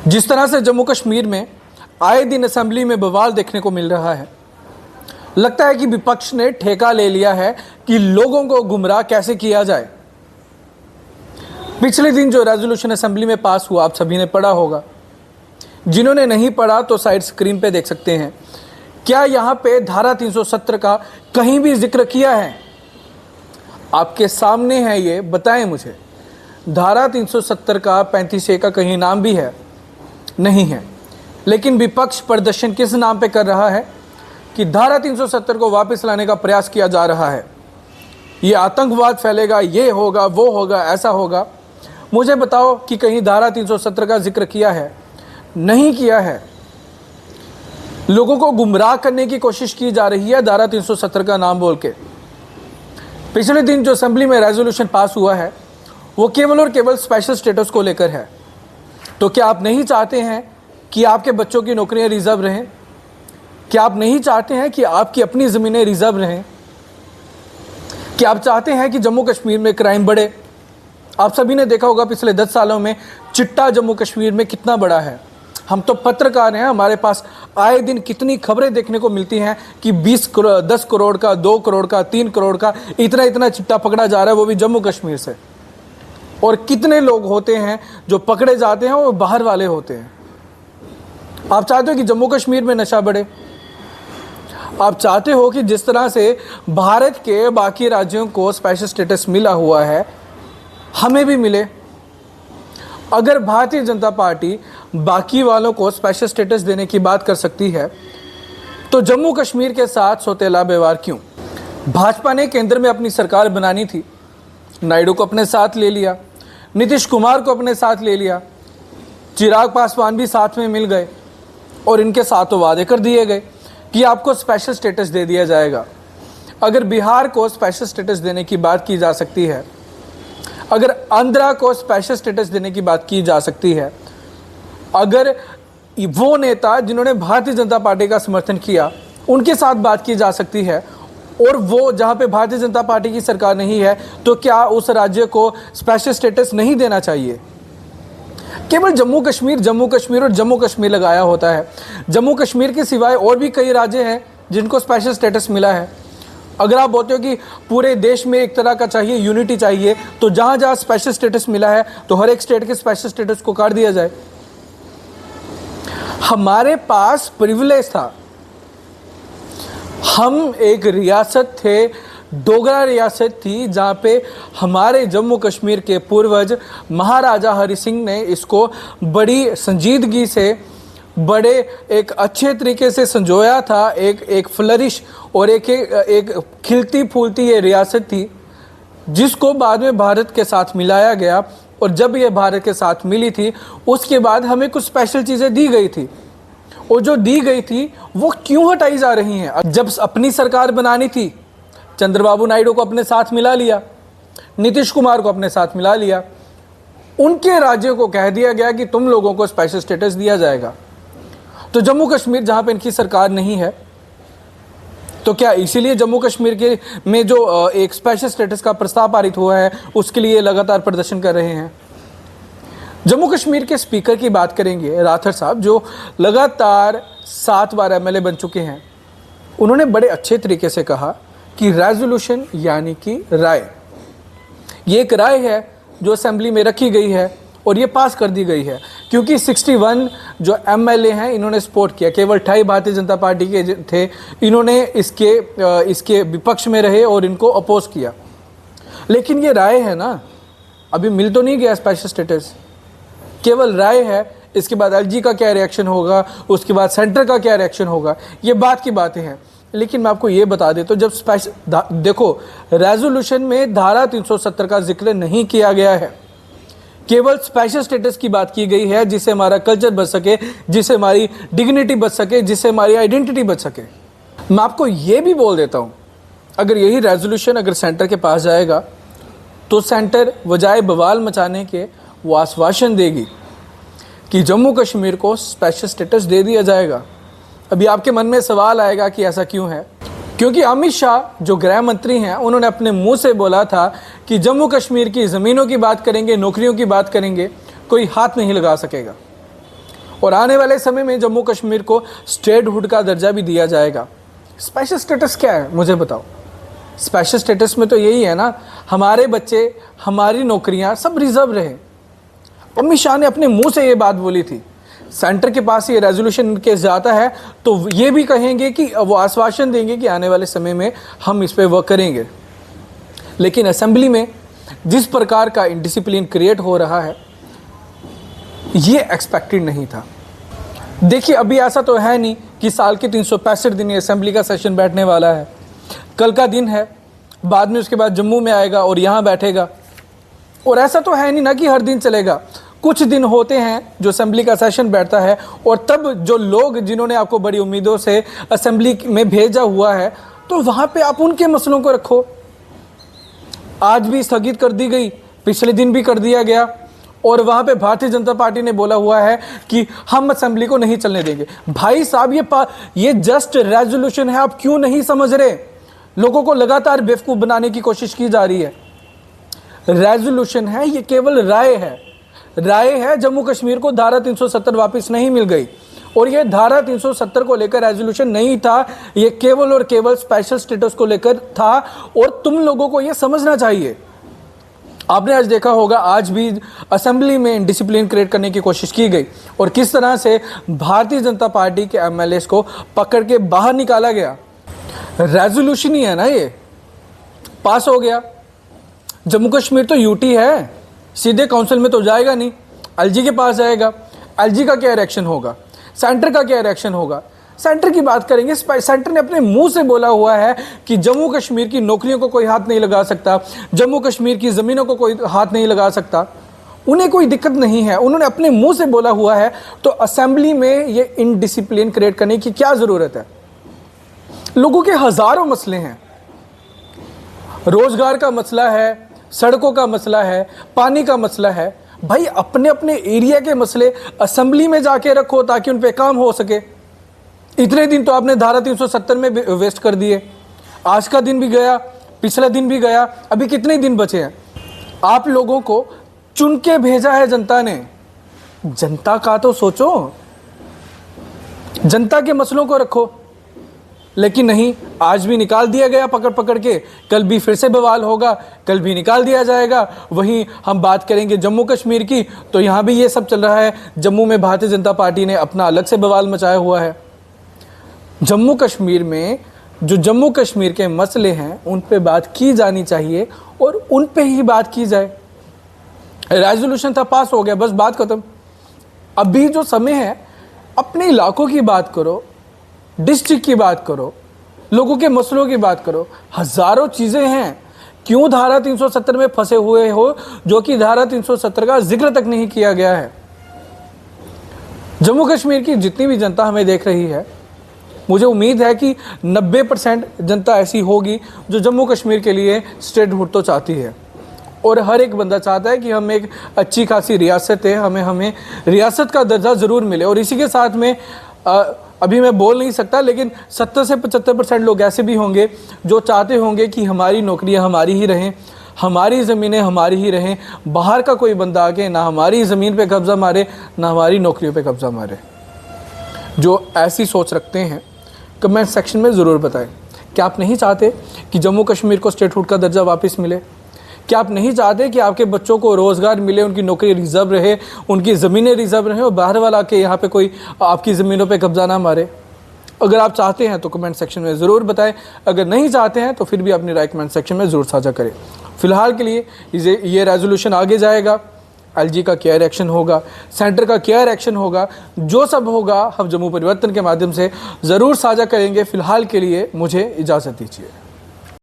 जिस तरह से जम्मू कश्मीर में आए दिन असेंबली में बवाल देखने को मिल रहा है, लगता है कि विपक्ष ने ठेका ले लिया है कि लोगों को गुमराह कैसे किया जाए। पिछले दिन जो रेजोल्यूशन असेंबली में पास हुआ, आप सभी ने पढ़ा होगा। जिन्होंने नहीं पढ़ा तो साइड स्क्रीन पे देख सकते हैं। क्या यहाँ पे धारा 370 का कहीं भी जिक्र किया है? आपके सामने है, ये बताएं मुझे। धारा 370 का 35A का कहीं नाम भी है? नहीं है। लेकिन विपक्ष प्रदर्शन किस नाम पे कर रहा है कि धारा 370 को वापस लाने का प्रयास किया जा रहा है। ये आतंकवाद फैलेगा, ये होगा, वो होगा, ऐसा होगा। मुझे बताओ कि कहीं धारा 370 का जिक्र किया है? नहीं किया है। लोगों को गुमराह करने की कोशिश की जा रही है धारा 370 का नाम बोल के। पिछले दिन जो असेंबली में रेजोल्यूशन पास हुआ है वो केवल और केवल स्पेशल स्टेटस को लेकर है। तो क्या आप नहीं चाहते हैं कि आपके बच्चों की नौकरियां रिजर्व रहें? क्या आप नहीं चाहते हैं कि आपकी अपनी ज़मीनें रिजर्व रहें? क्या आप चाहते हैं कि जम्मू कश्मीर में क्राइम बढ़े? आप सभी ने देखा होगा पिछले 10 सालों में चिट्टा जम्मू कश्मीर में कितना बड़ा है। हम तो पत्रकार हैं, हमारे पास आए दिन कितनी खबरें देखने को मिलती हैं कि 10 करोड़ का, 2 करोड़ का, 3 करोड़ का इतना चिट्टा पकड़ा जा रहा है, वो भी जम्मू कश्मीर से। और कितने लोग होते हैं जो पकड़े जाते हैं वो बाहर वाले होते हैं। आप चाहते हो कि जम्मू कश्मीर में नशा बढ़े? आप चाहते हो कि जिस तरह से भारत के बाकी राज्यों को स्पेशल स्टेटस मिला हुआ है हमें भी मिले? अगर भारतीय जनता पार्टी बाकी वालों को स्पेशल स्टेटस देने की बात कर सकती है तो जम्मू कश्मीर के साथ सौतेला व्यवहार क्यों? भाजपा ने केंद्र में अपनी सरकार बनानी थी, नायडू को अपने साथ ले लिया, नीतीश कुमार को अपने साथ ले लिया, चिराग पासवान भी साथ में मिल गए और इनके साथ तो वादे कर दिए गए कि आपको स्पेशल स्टेटस दे दिया जाएगा। अगर बिहार को स्पेशल स्टेटस देने की बात की जा सकती है, अगर आंध्रा को स्पेशल स्टेटस देने की बात की जा सकती है, अगर वो नेता जिन्होंने भारतीय जनता पार्टी का समर्थन किया उनके साथ बात की जा सकती है, और वो जहां पे भारतीय जनता पार्टी की सरकार नहीं है तो क्या उस राज्य को स्पेशल स्टेटस नहीं देना चाहिए? केवल जम्मू कश्मीर और जम्मू कश्मीर लगाया होता है। जम्मू कश्मीर के सिवाय और भी कई राज्य हैं जिनको स्पेशल स्टेटस मिला है। अगर आप बोलते हो कि पूरे देश में एक तरह का चाहिए, यूनिटी चाहिए, तो जहां जहां स्पेशल स्टेटस मिला है तो हर एक स्टेट के स्पेशल स्टेटस को काट दिया जाए। हमारे पास प्रिविलेज था, हम एक रियासत थे, डोगरा रियासत थी, जहाँ पे हमारे जम्मू कश्मीर के पूर्वज महाराजा हरि सिंह ने इसको बड़ी संजीदगी से, बड़े एक अच्छे तरीके से संजोया था। एक फ्लरिश और एक खिलती फूलती ये रियासत थी जिसको बाद में भारत के साथ मिलाया गया। और जब ये भारत के साथ मिली थी उसके बाद हमें कुछ स्पेशल चीज़ें दी गई थी, और जो दी गई थी वो क्यों हटाई जा रही हैं? जब अपनी सरकार बनानी थी, चंद्रबाबू नायडू को अपने साथ मिला लिया, नीतीश कुमार को अपने साथ मिला लिया, उनके राज्यों को कह दिया गया कि तुम लोगों को स्पेशल स्टेटस दिया जाएगा। तो जम्मू कश्मीर जहां पे इनकी सरकार नहीं है, तो क्या इसीलिए जम्मू कश्मीर के में जो एक स्पेशल स्टेटस का प्रस्ताव पारित हुआ है उसके लिए लगातार प्रदर्शन कर रहे हैं? जम्मू कश्मीर के स्पीकर की बात करेंगे, राठौर साहब, जो लगातार 7 बार एमएलए बन चुके हैं। उन्होंने बड़े अच्छे तरीके से कहा कि रेजोल्यूशन यानी कि राय, ये एक राय है जो असेंबली में रखी गई है और ये पास कर दी गई है, क्योंकि 61 जो एमएलए हैं इन्होंने सपोर्ट किया। केवल 28 भारतीय जनता पार्टी के थे, इन्होंने इसके विपक्ष में रहे और इनको अपोज किया। लेकिन ये राय है ना, अभी मिल तो नहीं गया स्पेशल स्टेटस, केवल राय है। इसके बाद एलजी का क्या रिएक्शन होगा, उसके बाद सेंटर का क्या रिएक्शन होगा, ये बात की बातें हैं। लेकिन मैं आपको ये बता देता हूँ, जब स्पेशल देखो रेजोल्यूशन में धारा 370 का जिक्र नहीं किया गया है, केवल स्पेशल स्टेटस की बात की गई है जिससे हमारा कल्चर बच सके, जिससे हमारी डिग्निटी बच सके, जिससे हमारी आइडेंटिटी बच सके। मैं आपको ये भी बोल देता हूँ, अगर यही रेजोल्यूशन अगर सेंटर के पास जाएगा तो सेंटर बजाय बवाल मचाने के वो आश्वासन देगी कि जम्मू कश्मीर को स्पेशल स्टेटस दे दिया जाएगा। अभी आपके मन में सवाल आएगा कि ऐसा क्यों है? क्योंकि अमित शाह जो गृह मंत्री हैं उन्होंने अपने मुंह से बोला था कि जम्मू कश्मीर की ज़मीनों की बात करेंगे, नौकरियों की बात करेंगे, कोई हाथ नहीं लगा सकेगा। और आने वाले समय में जम्मू कश्मीर को स्टेटहुड का दर्जा भी दिया जाएगा। स्पेशल स्टेटस क्या है मुझे बताओ? स्पेशल स्टेटस में तो यही है ना, हमारे बच्चे, हमारी नौकरियां सब रिजर्व रहे। अमित शाह ने अपने मुंह से ये बात बोली थी। सेंटर के पास ये रेजोल्यूशन केस जाता है तो ये भी कहेंगे कि वो आश्वासन देंगे कि आने वाले समय में हम इस पर वर्क करेंगे। लेकिन असेंबली में जिस प्रकार का इंडिसिप्लिन क्रिएट हो रहा है ये एक्सपेक्टेड नहीं था। देखिए, अभी ऐसा तो है नहीं कि साल के 365 दिन असेंबली का सेशन बैठने वाला है। कल का दिन है, बाद में उसके बाद जम्मू में आएगा और यहाँ बैठेगा। और ऐसा तो है नहीं ना कि हर दिन चलेगा। कुछ दिन होते हैं जो असेंबली का सेशन बैठता है और तब जो लोग जिन्होंने आपको बड़ी उम्मीदों से असेंबली में भेजा हुआ है तो वहाँ पे आप उनके मसलों को रखो। आज भी स्थगित कर दी गई, पिछले दिन भी कर दिया गया और वहाँ पे भारतीय जनता पार्टी ने बोला हुआ है कि हम असेंबली को नहीं चलने देंगे। भाई साहब, ये जस्ट रेजोल्यूशन है, आप क्यों नहीं समझ रहे? लोगों को लगातार बेवकूफ़ बनाने की कोशिश की जा रही है। रेजोल्यूशन है, ये केवल राय है। जम्मू कश्मीर को धारा 370 वापस नहीं मिल गई और ये धारा 370 को लेकर रेजोल्यूशन नहीं था, ये केवल और केवल स्पेशल स्टेटस को लेकर था। और तुम लोगों को ये समझना चाहिए। आपने आज देखा होगा, आज भी असेंबली में डिसिप्लिन क्रिएट करने की कोशिश की गई और किस तरह से भारतीय जनता पार्टी के एमएलएस को पकड़ के बाहर निकाला गया। रेजोल्यूशन ही है ना, ये पास हो गया। जम्मू कश्मीर तो यूटी है, सीधे काउंसिल में तो जाएगा नहीं, एलजी के पास जाएगा। एलजी का क्या रिएक्शन होगा, सेंटर का क्या रिएक्शन होगा? सेंटर की बात करेंगे, सेंटर ने अपने मुंह से बोला हुआ है कि जम्मू कश्मीर की नौकरियों को कोई हाथ नहीं लगा सकता, जम्मू कश्मीर की ज़मीनों को कोई हाथ नहीं लगा सकता। उन्हें कोई दिक्कत नहीं है, उन्होंने अपने मुंह से बोला हुआ है। तो असेंबली में ये इनडिसिप्लिन क्रिएट करने की क्या ज़रूरत है? लोगों के हज़ारों मसले हैं, रोज़गार का मसला है, सड़कों का मसला है, पानी का मसला है। भाई, अपने अपने एरिया के मसले असेंबली में जाके रखो ताकि उन पे काम हो सके। इतने दिन तो आपने धारा 370 में वेस्ट कर दिए। आज का दिन भी गया, पिछला दिन भी गया, अभी कितने दिन बचे हैं? आप लोगों को चुन के भेजा है जनता ने। जनता का तो सोचो, जनता के मसलों को रखो। लेकिन नहीं, आज भी निकाल दिया गया पकड़ पकड़ के, कल भी फिर से बवाल होगा, कल भी निकाल दिया जाएगा। वहीं हम बात करेंगे जम्मू कश्मीर की, तो यहाँ भी ये सब चल रहा है। जम्मू में भारतीय जनता पार्टी ने अपना अलग से बवाल मचाया हुआ है। जम्मू कश्मीर में जो जम्मू कश्मीर के मसले हैं उन पे बात की जानी चाहिए और उन पे ही बात की जाए। रेजोल्यूशन था, पास हो गया, बस बात खत्म। अभी जो समय है, अपने इलाकों की बात करो, डिस्ट्रिक्ट की बात करो, लोगों के मसलों की बात करो। हजारों चीज़ें हैं। क्यों धारा 370 में फंसे हुए हो, जो कि धारा 370 का जिक्र तक नहीं किया गया है? जम्मू कश्मीर की जितनी भी जनता हमें देख रही है, मुझे उम्मीद है कि 90% जनता ऐसी होगी जो जम्मू कश्मीर के लिए स्टेटहुड तो चाहती है। और हर एक बंदा चाहता है कि हम एक अच्छी खासी रियासत है, हमें रियासत का दर्जा ज़रूर मिले। और इसी के साथ में अभी मैं बोल नहीं सकता, लेकिन 70 से 75% लोग ऐसे भी होंगे जो चाहते होंगे कि हमारी नौकरियां हमारी ही रहें, हमारी ज़मीनें हमारी ही रहें, बाहर का कोई बंदा आके ना हमारी ज़मीन पे कब्ज़ा मारे, ना हमारी नौकरियों पे कब्ज़ा मारे। जो ऐसी सोच रखते हैं, कमेंट सेक्शन में ज़रूर बताएं। क्या आप नहीं चाहते कि जम्मू कश्मीर को स्टेटहुड का दर्जा वापस मिले? क्या आप नहीं चाहते कि आपके बच्चों को रोज़गार मिले, उनकी नौकरी रिजर्व रहे, उनकी ज़मीनें रिजर्व रहे और बाहर वाला के यहाँ पे कोई आपकी ज़मीनों पे कब्जा ना मारे? अगर आप चाहते हैं तो कमेंट सेक्शन में ज़रूर बताएं। अगर नहीं चाहते हैं तो फिर भी अपनी राय कमेंट सेक्शन में ज़रूर साझा करें। फिलहाल के लिए ये रेजोल्यूशन आगे जाएगा, एलजी का क्या रिएक्शन होगा, सेंटर का क्या रिएक्शन होगा, जो सब होगा हम जम्मू परिवर्तन के माध्यम से ज़रूर साझा करेंगे। फिलहाल के लिए मुझे इजाज़त दीजिए।